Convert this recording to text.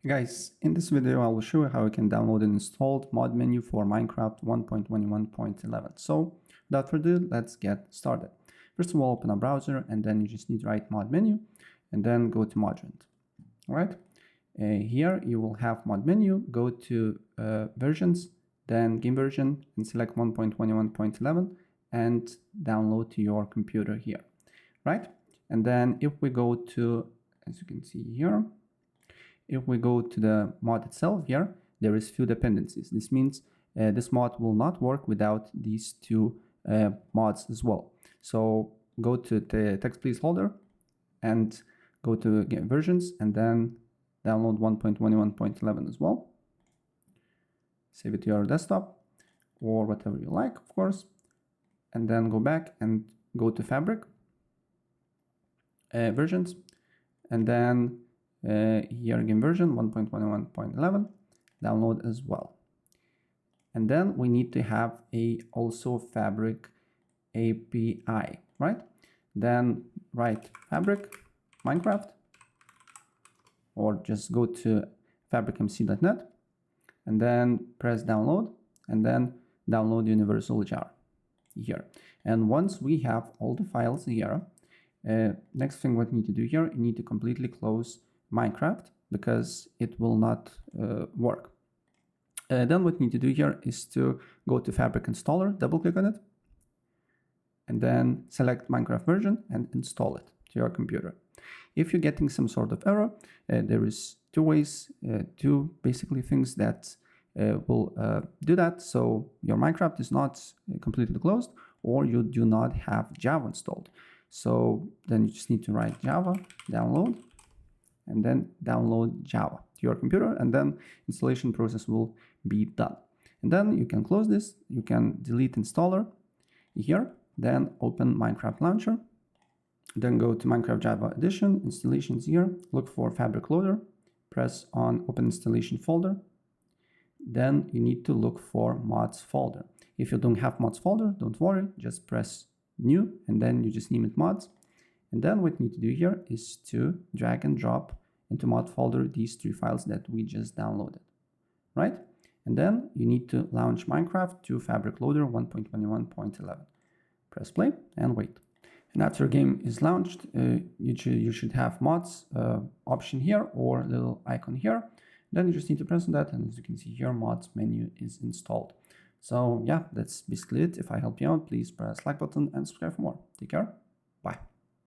Guys, in this video I will show you how you can download and install mod menu for Minecraft 1.21.11. So without further ado, let's get started. First of all, open a browser and then you just need to write mod menu and then go to Modrent. Alright, here you will have mod menu, go to versions, then game version and select 1.21.11 and download to your computer here, right? And then if we go to, as you can see here, if we go to the mod itself here, there is few dependencies. This means this mod will not work without these two mods as well. So go to the text placeholder and go to game versions and then download 1.21.11 as well. Save it to your desktop or whatever you like, of course. And then go back and go to Fabric versions and then here game version 1.21.11 download as well. And then we need to have also Fabric API, right? Then write Fabric Minecraft or just go to fabricmc.net and then press download and then download universal jar here. And once we have all the files here, next thing what we need to do here, you need to completely close Minecraft because it will not work. Then what you need to do here is to go to Fabric installer, double click on it, and then select Minecraft version and install it to your computer. If you're getting some sort of error, there is two ways, two basically things that will do that. So your Minecraft is not completely closed or you do not have Java installed. So then you just need to write Java download and then download Java to your computer and then installation process will be done. And then you can close this, you can delete installer here, then open Minecraft launcher, then go to Minecraft Java Edition, installations here, look for Fabric Loader, press on open installation folder, then you need to look for mods folder. If you don't have mods folder, don't worry, just press new and then you just name it mods. And then what you need to do here is to drag and drop into mod folder these three files that we just downloaded, right? And then you need to launch Minecraft to Fabric Loader 1.21.11. Press play and wait. And after your game is launched, you should have mods option here or little icon here. Then you just need to press on that and as you can see here, mods menu is installed. So yeah, that's basically it. If I helped you out, please press like button and subscribe for more. Take care.